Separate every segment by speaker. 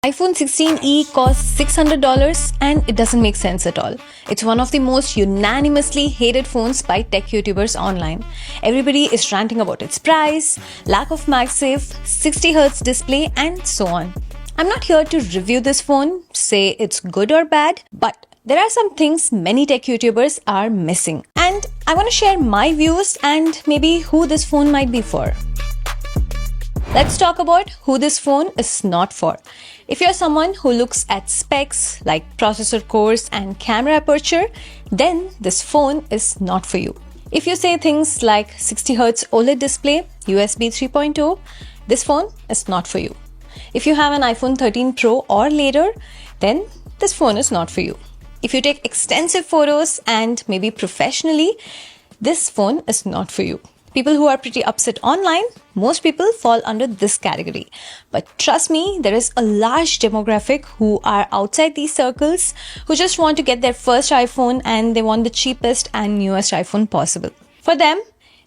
Speaker 1: iPhone 16e costs $600 and it doesn't make sense at all. It's one of the most unanimously hated phones by tech YouTubers online. Everybody is ranting about its price, lack of magsafe, 60Hz display, and so on. I'm not here to review this phone, say it's good or bad, but there are some things many tech YouTubers are missing. And I want to share my views and maybe who this phone might be for. Let's talk about who this phone is not for. If you're someone who looks at specs like processor cores and camera aperture, then this phone is not for you. If you say things like 60Hz OLED display, USB 3.0, this phone is not for you. If you have an iPhone 13 Pro or later, then this phone is not for you. If you take extensive photos and maybe professionally, this phone is not for you. People who are pretty upset online, most people fall under this category. But trust me, there is a large demographic who are outside these circles who just want to get their first iPhone and they want the cheapest and newest iPhone possible. For them,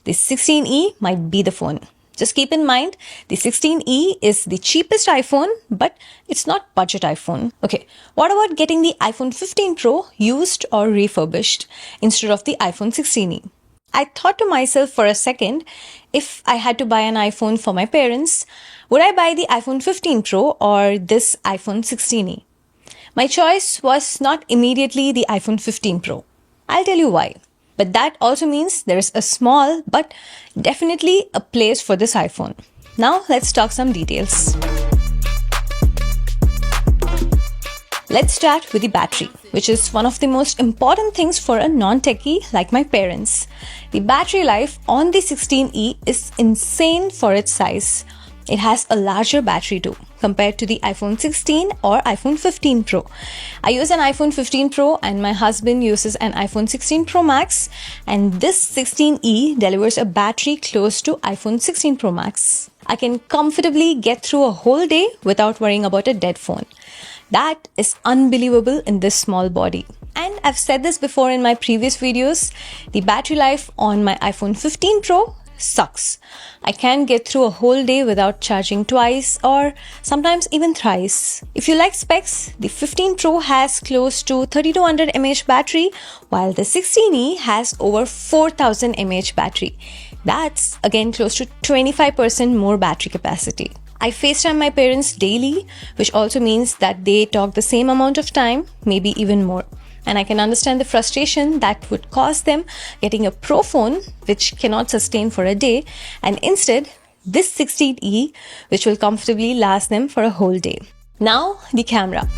Speaker 1: the 16e might be the phone. Just keep in mind, the 16e is the cheapest iPhone, but it's not budget iPhone. Okay, what about getting the iPhone 15 Pro used or refurbished instead of the iPhone 16e? I thought to myself for a second, if I had to buy an iPhone for my parents, would I buy the iPhone 15 Pro or this iPhone 16e? My choice was not immediately the iPhone 15 Pro. I'll tell you why. But that also means there is a small but definitely a place for this iPhone. Now let's talk some details. Let's start with the battery, which is one of the most important things for a non-techie like my parents. The battery life on the 16e is insane for its size. It has a larger battery too, compared to the iPhone 16 or iPhone 15 Pro. I use an iPhone 15 Pro and my husband uses an iPhone 16 Pro Max, and this 16e delivers a battery close to iPhone 16 Pro Max. I can comfortably get through a whole day without worrying about a dead phone. That is unbelievable in this small body. And I've said this before in my previous videos, the battery life on my iPhone 15 Pro sucks. I can't get through a whole day without charging twice or sometimes even thrice. If you like specs, the 15 Pro has close to 3200 mAh battery, while the 16e has over 4000 mAh battery. That's again close to 25% more battery capacity. I FaceTime my parents daily, which also means that they talk the same amount of time, maybe even more. And I can understand the frustration that would cause them getting a Pro phone, which cannot sustain for a day, and instead, this 16e, which will comfortably last them for a whole day. Now, the camera.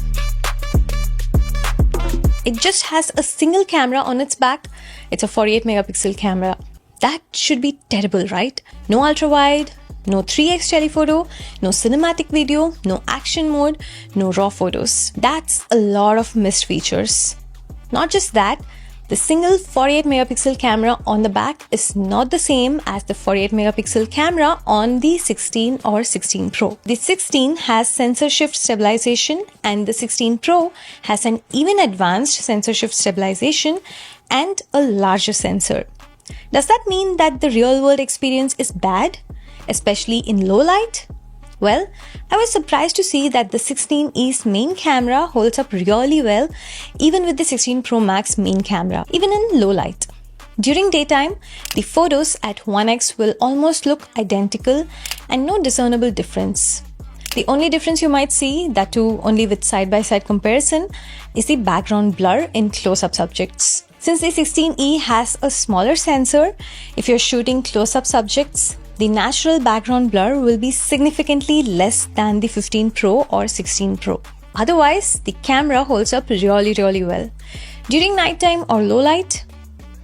Speaker 1: It just has a single camera on its back. It's a 48 megapixel camera. That should be terrible, right? No ultra-wide, no 3x telephoto, no cinematic video, no action mode, no raw photos. That's a lot of missed features. Not just that, the single 48 megapixel camera on the back is not the same as the 48 megapixel camera on the 16 or 16 Pro. The 16 has sensor shift stabilization and the 16 Pro has an even advanced sensor shift stabilization and a larger sensor. Does that mean that the real world experience is bad, especially in low light? Well, I was surprised to see that the 16e's main camera holds up really well even with the 16 Pro Max main camera, even in low light. During daytime, the photos at 1x will almost look identical and no discernible difference. The only difference you might see, that too only with side-by-side comparison, is the background blur in close-up subjects. Since the 16e has a smaller sensor, if you're shooting close-up subjects, the natural background blur will be significantly less than the 15 Pro or 16 Pro. Otherwise, the camera holds up really well. During nighttime or low light,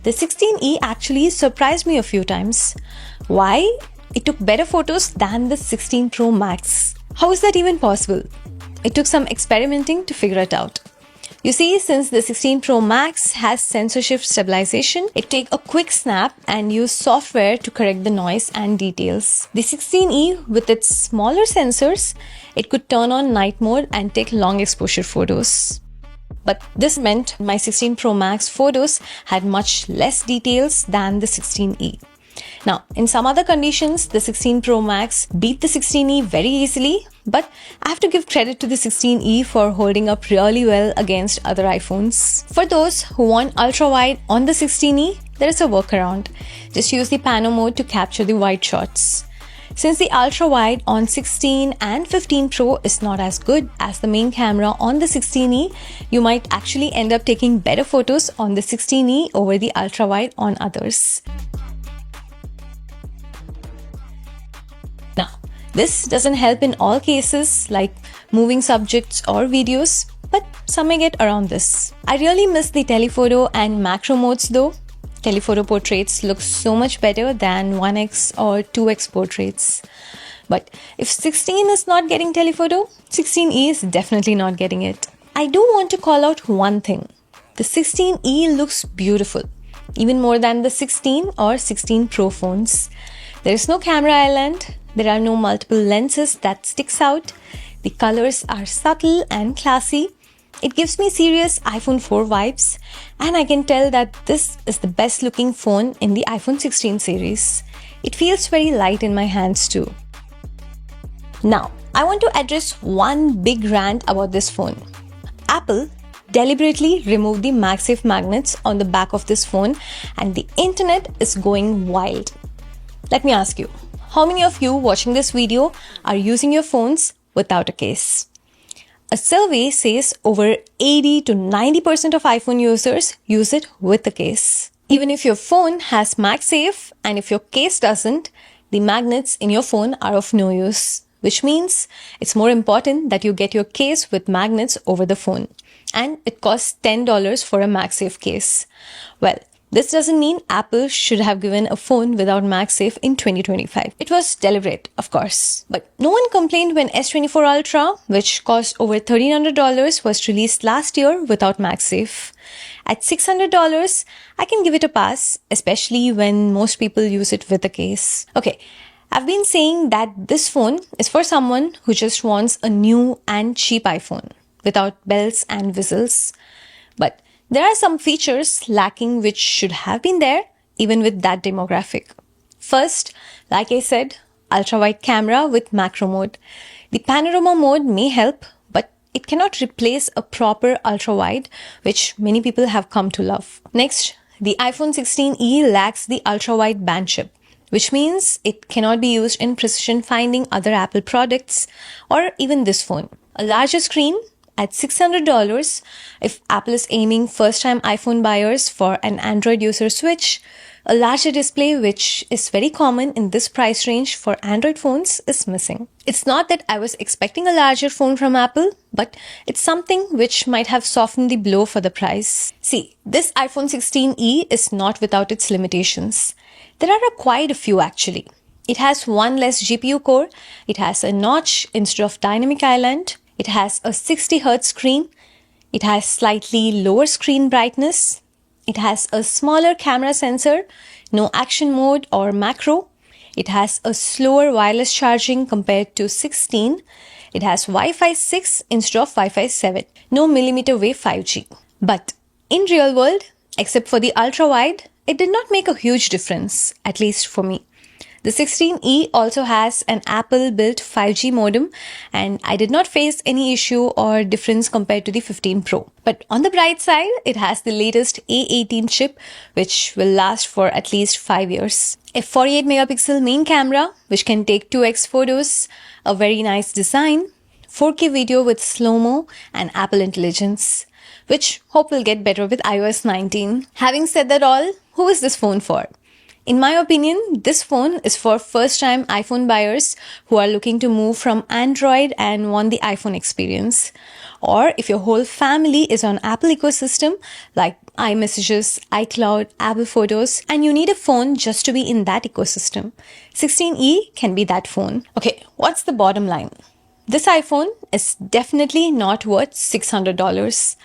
Speaker 1: the 16e actually surprised me a few times. Why? It took better photos than the 16 Pro Max. How is that even possible? It took some experimenting to figure it out. You see, since the 16 Pro Max has sensor shift stabilization, it takes a quick snap and use software to correct the noise and details. The 16e, with its smaller sensors, it could turn on night mode and take long exposure photos. But this meant my 16 Pro Max photos had much less details than the 16e. Now, in some other conditions, the 16 Pro Max beat the 16e very easily, But I have to give credit to the 16E for holding up really well against other iPhones. For those who want ultra-wide on the 16E, there is a workaround. Just use the pano mode to capture the wide shots. Since the ultra-wide on 16 and 15 Pro is not as good as the main camera on the 16E, you might actually end up taking better photos on the 16E over the ultra-wide on others. Now, this doesn't help in all cases like moving subjects or videos, but some may get around this. I really miss the telephoto and macro modes though. Telephoto portraits look so much better than 1x or 2x portraits. But if 16 is not getting telephoto, 16E is definitely not getting it. I do want to call out one thing. The 16E looks beautiful, even more than the 16 or 16 Pro phones. There is no camera island, there are no multiple lenses that sticks out, the colors are subtle and classy. It gives me serious iPhone 4 vibes, and I can tell that this is the best looking phone in the iPhone 16 series. It feels very light in my hands too. Now, I want to address one big rant about this phone. Apple deliberately removed the MagSafe magnets on the back of this phone, and the internet is going wild. Let me ask you, how many of you watching this video are using your phones without a case? A survey says over 80 to 90% of iPhone users use it with a case. Even if your phone has MagSafe and if your case doesn't, the magnets in your phone are of no use, which means it's more important that you get your case with magnets over the phone. And it costs $10 for a MagSafe case. Well, this doesn't mean Apple should have given a phone without MagSafe in 2025. It was deliberate, of course. But no one complained when S24 Ultra, which cost over $1,300, was released last year without MagSafe. At $600, I can give it a pass, especially when most people use it with a case. Okay, I've been saying that this phone is for someone who just wants a new and cheap iPhone without bells and whistles. But there are some features lacking which should have been there even with that demographic. First, like I said, ultra-wide camera with macro mode. The panorama mode may help, but it cannot replace a proper ultra-wide, which many people have come to love. Next, the iPhone 16e lacks the ultra-wide band chip, which means it cannot be used in precision finding other Apple products or even this phone. A larger screen at $600, if Apple is aiming first-time iPhone buyers for an Android user switch, a larger display, which is very common in this price range for Android phones, is missing. It's not that I was expecting a larger phone from Apple, but it's something which might have softened the blow for the price. See, this iPhone 16e is not without its limitations. There are quite a few actually. It has one less GPU core, it has a notch instead of dynamic island, it has a 60Hz screen, it has slightly lower screen brightness, it has a smaller camera sensor, no action mode or macro, it has a slower wireless charging compared to 16, it has Wi-Fi 6 instead of Wi-Fi 7, no millimeter wave 5G. But in real world, except for the ultra-wide, it did not make a huge difference, at least for me. The 16e also has an Apple-built 5G modem, and I did not face any issue or difference compared to the 15 Pro. But on the bright side, it has the latest A18 chip, which will last for at least 5 years. A 48 megapixel main camera, which can take 2x photos, a very nice design, 4K video with slow-mo and Apple Intelligence, which hope will get better with iOS 19. Having said that all, who is this phone for? In my opinion, this phone is for first-time iPhone buyers who are looking to move from Android and want the iPhone experience. Or if your whole family is on Apple ecosystem like iMessages, iCloud, Apple Photos, and you need a phone just to be in that ecosystem, 16e can be that phone. Okay, what's the bottom line? This iPhone is definitely not worth $600.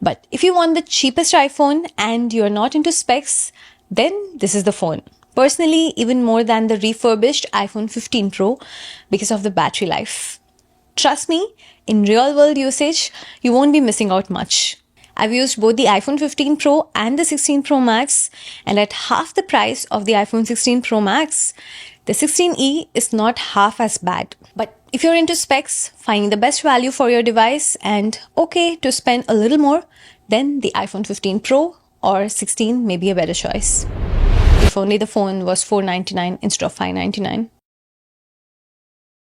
Speaker 1: But if you want the cheapest iPhone and you're not into specs, then this is the phone. Personally, even more than the refurbished iPhone 15 Pro because of the battery life. Trust me, in real world usage, you won't be missing out much. I've used both the iPhone 15 Pro and the 16 Pro Max, and at half the price of the iPhone 16 Pro Max, the 16e is not half as bad. But If you're into specs, finding the best value for your device, and okay to spend a little more, then the iPhone 15 Pro or 16 may be a better choice. If only the phone was $499 instead of $599.